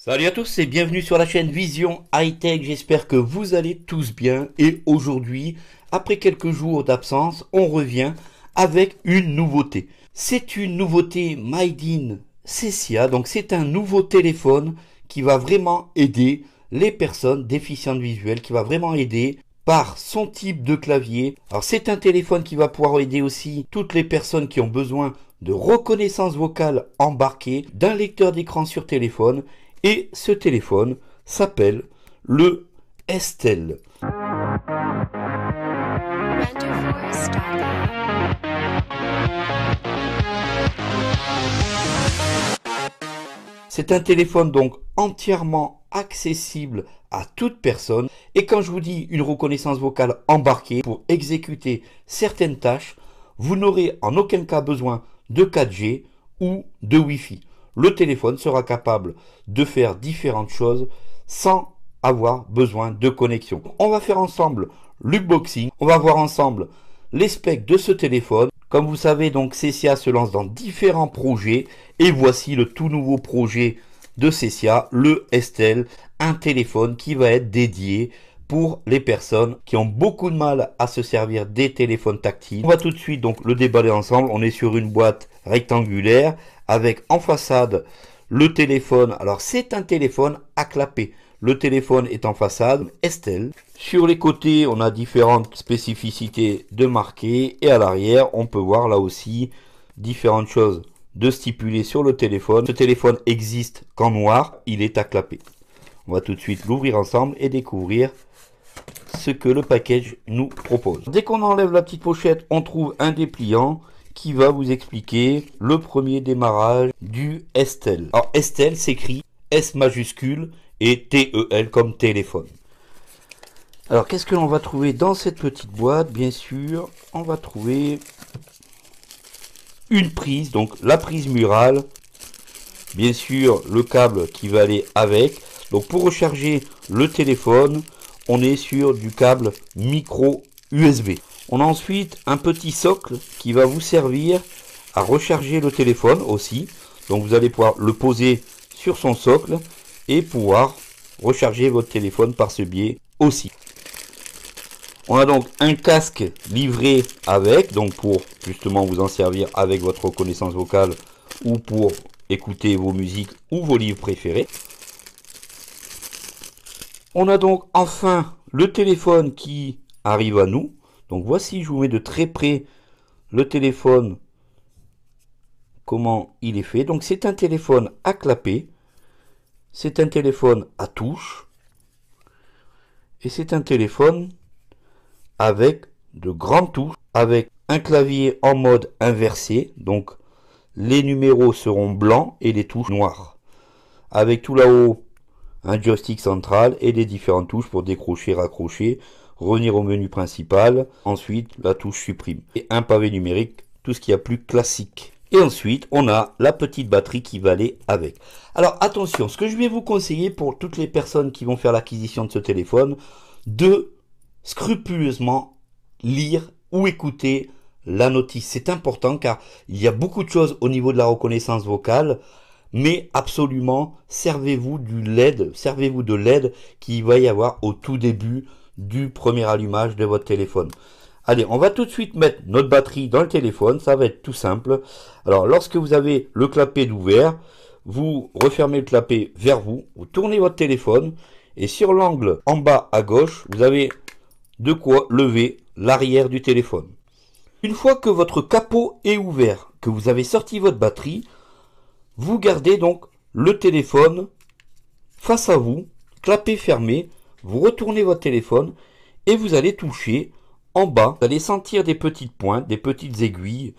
Salut à tous et bienvenue sur la chaîne Vision High Tech, j'espère que vous allez tous bien et aujourd'hui, après quelques jours d'absence, on revient avec une nouveauté. C'est une nouveauté Made in Cecia, donc c'est un nouveau téléphone qui va vraiment aider les personnes déficientes visuelles, qui va vraiment aider par son type de clavier. Alors c'est un téléphone qui va pouvoir aider aussi toutes les personnes qui ont besoin de reconnaissance vocale embarquée, d'un lecteur d'écran sur téléphone. Et ce téléphone s'appelle le Estel. C'est un téléphone donc entièrement accessible à toute personne. Et quand je vous dis une reconnaissance vocale embarquée pour exécuter certaines tâches, vous n'aurez en aucun cas besoin de 4G ou de Wi-Fi. Le téléphone sera capable de faire différentes choses sans avoir besoin de connexion. On va faire ensemble l'unboxing, on va voir ensemble les specs de ce téléphone. Comme vous savez, donc Cecia se lance dans différents projets et voici le tout nouveau projet de Cecia, le Estel, un téléphone qui va être dédié pour les personnes qui ont beaucoup de mal à se servir des téléphones tactiles. On va tout de suite donc le déballer ensemble. On est sur une boîte rectangulaire avec en façade le téléphone. Alors c'est un téléphone à clapper. Le téléphone est en façade Estel. Sur les côtés, on a différentes spécificités de marquées et à l'arrière, on peut voir là aussi différentes choses de stipuler sur le téléphone. Ce téléphone existe qu'en noir, il est à clapper. On va tout de suite l'ouvrir ensemble et découvrir ce que le package nous propose. Dès qu'on enlève la petite pochette, on trouve un dépliant qui va vous expliquer le premier démarrage du Estel. Alors Estel s'écrit S majuscule et T-E-L comme téléphone. Alors qu'est-ce que l'on va trouver dans cette petite boîte? Bien sûr, on va trouver une prise, donc la prise murale. Bien sûr, le câble qui va aller avec. Donc pour recharger le téléphone, on est sur du câble micro USB. On a ensuite un petit socle qui va vous servir à recharger le téléphone aussi. Donc vous allez pouvoir le poser sur son socle et pouvoir recharger votre téléphone par ce biais aussi. On a donc un casque livré avec, donc pour justement vous en servir avec votre reconnaissance vocale ou pour écouter vos musiques ou vos livres préférés. On a donc enfin le téléphone qui arrive à nous. Donc voici, je vous mets de très près le téléphone, comment il est fait. Donc c'est un téléphone à clapper, c'est un téléphone à touche et c'est un téléphone avec de grandes touches, avec un clavier en mode inversé. Donc les numéros seront blancs et les touches noires. Avec tout là-haut un joystick central et les différentes touches pour décrocher, raccrocher, revenir au menu principal, ensuite la touche supprime et un pavé numérique, tout ce qu'il y a plus classique. Et ensuite on a la petite batterie qui va aller avec. Alors attention, ce que je vais vous conseiller pour toutes les personnes qui vont faire l'acquisition de ce téléphone, de scrupuleusement lire ou écouter la notice. C'est important car il y a beaucoup de choses au niveau de la reconnaissance vocale. Mais absolument, servez-vous de l'aide qu'il va y avoir au tout début du premier allumage de votre téléphone. Allez, on va tout de suite mettre notre batterie dans le téléphone, ça va être tout simple. Alors, lorsque vous avez le clapet d'ouvert, vous refermez le clapet vers vous, vous tournez votre téléphone, et sur l'angle en bas à gauche, vous avez de quoi lever l'arrière du téléphone. Une fois que votre capot est ouvert, que vous avez sorti votre batterie, vous gardez donc le téléphone face à vous, clapet fermé, vous retournez votre téléphone et vous allez toucher en bas. Vous allez sentir des petites pointes, des petites aiguilles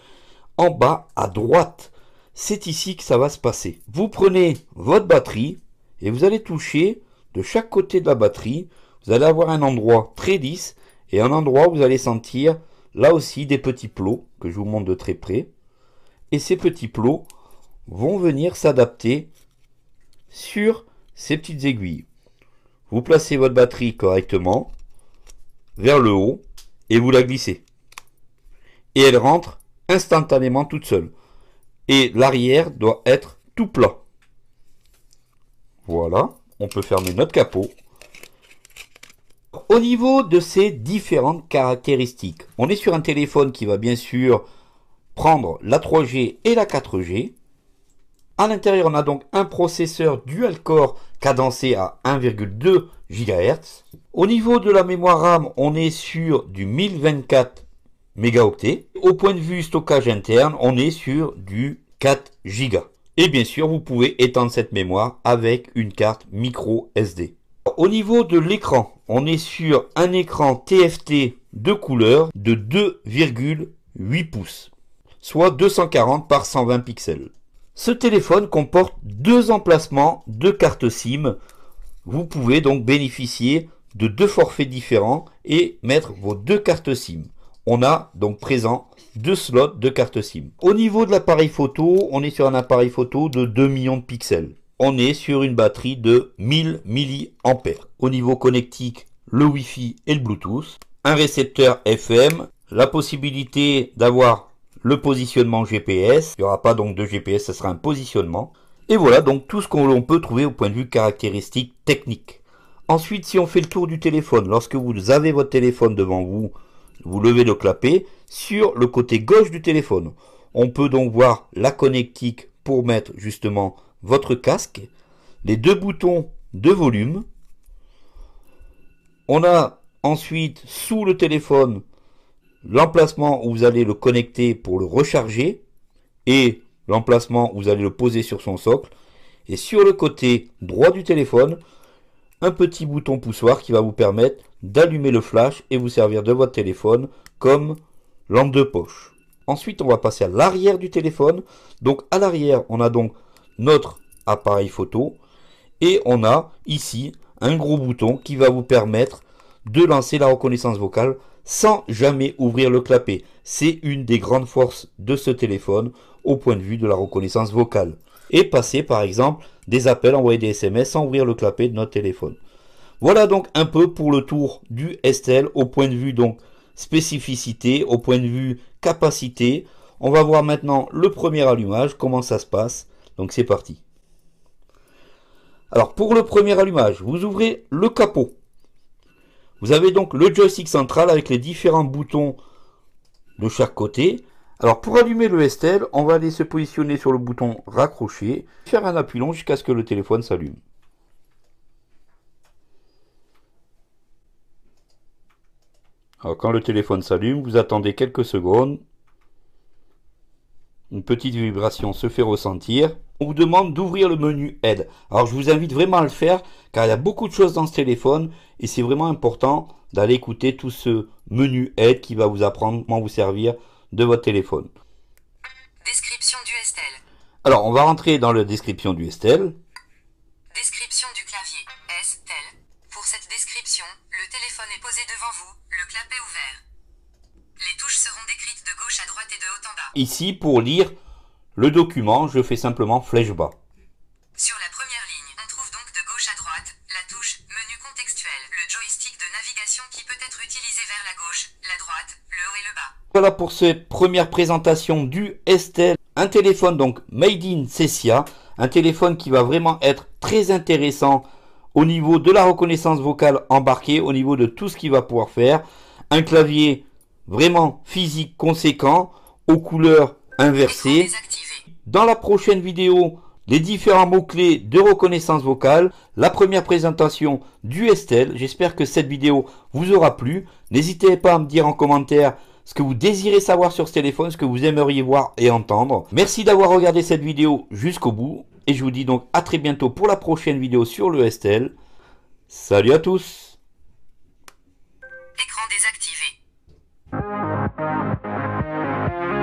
en bas à droite. C'est ici que ça va se passer. Vous prenez votre batterie et vous allez toucher de chaque côté de la batterie. Vous allez avoir un endroit très lisse et un endroit où vous allez sentir là aussi des petits plots que je vous montre de très près. Et ces petits plots vont venir s'adapter sur ces petites aiguilles. Vous placez votre batterie correctement vers le haut et vous la glissez. Et elle rentre instantanément toute seule. Et l'arrière doit être tout plat. Voilà, on peut fermer notre capot. Au niveau de ces différentes caractéristiques, on est sur un téléphone qui va bien sûr prendre la 3G et la 4G. À l'intérieur, on a donc un processeur dual-core cadencé à 1,2 GHz. Au niveau de la mémoire RAM, on est sur du 1024 mégaoctets. Au point de vue stockage interne, on est sur du 4 Go. Et bien sûr, vous pouvez étendre cette mémoire avec une carte micro SD. Au niveau de l'écran, on est sur un écran TFT de couleur de 2,8 pouces, soit 240 par 120 pixels. Ce téléphone comporte deux emplacements de carte SIM. Vous pouvez donc bénéficier de deux forfaits différents et mettre vos deux cartes SIM. On a donc présent deux slots de carte SIM. Au niveau de l'appareil photo, on est sur un appareil photo de 2 millions de pixels. On est sur une batterie de 1000 mAh. Au niveau connectique, le Wi-Fi et le Bluetooth. Un récepteur FM, la possibilité d'avoir le positionnement GPS. Il n'y aura pas donc de GPS, ce sera un positionnement. Et voilà donc tout ce qu'on peut trouver au point de vue caractéristique technique. Ensuite, si on fait le tour du téléphone, lorsque vous avez votre téléphone devant vous, vous levez le clapet. Sur le côté gauche du téléphone, on peut donc voir la connectique pour mettre justement votre casque. Les deux boutons de volume. On a ensuite sous le téléphone l'emplacement où vous allez le connecter pour le recharger et l'emplacement où vous allez le poser sur son socle. Et sur le côté droit du téléphone, un petit bouton poussoir qui va vous permettre d'allumer le flash et vous servir de votre téléphone comme lampe de poche. Ensuite, on va passer à l'arrière du téléphone. Donc à l'arrière, on a donc notre appareil photo et on a ici un gros bouton qui va vous permettre de lancer la reconnaissance vocale sans jamais ouvrir le clapet. C'est une des grandes forces de ce téléphone au point de vue de la reconnaissance vocale. Et passer par exemple des appels, envoyer des SMS sans ouvrir le clapet de notre téléphone. Voilà donc un peu pour le tour du STL au point de vue donc spécificité, au point de vue capacité. On va voir maintenant le premier allumage, comment ça se passe. Donc c'est parti. Alors pour le premier allumage, vous ouvrez le capot. Vous avez donc le joystick central avec les différents boutons de chaque côté. Alors pour allumer le STL, on va aller se positionner sur le bouton raccrocher, faire un appui long jusqu'à ce que le téléphone s'allume. Alors quand le téléphone s'allume, vous attendez quelques secondes. Une petite vibration se fait ressentir. On vous demande d'ouvrir le menu aide. Alors je vous invite vraiment à le faire car il y a beaucoup de choses dans ce téléphone et c'est vraiment important d'aller écouter tout ce menu aide qui va vous apprendre comment vous servir de votre téléphone. Description du STL. Alors on va rentrer dans la description du STL. Description du clavier STL. Pour cette description, le téléphone est posé devant vous, le clapet ouvert. Les touches seront décrites de gauche à droite et de haut en bas. Ici, pour lire le document, je fais simplement flèche bas. Sur la première ligne, on trouve donc de gauche à droite la touche menu contextuel, le joystick de navigation qui peut être utilisé vers la gauche, la droite, le haut et le bas. Voilà pour cette première présentation du STL. Un téléphone donc made in Cesia, un téléphone qui va vraiment être très intéressant au niveau de la reconnaissance vocale embarquée, au niveau de tout ce qu'il va pouvoir faire. Un clavier vraiment physique conséquent, aux couleurs inversées. Dans la prochaine vidéo, les différents mots-clés de reconnaissance vocale, la première présentation du STL. J'espère que cette vidéo vous aura plu. N'hésitez pas à me dire en commentaire ce que vous désirez savoir sur ce téléphone, ce que vous aimeriez voir et entendre. Merci d'avoir regardé cette vidéo jusqu'au bout. Et je vous dis donc à très bientôt pour la prochaine vidéo sur le STL. Salut à tous! Écran désactivé.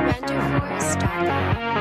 Render for start.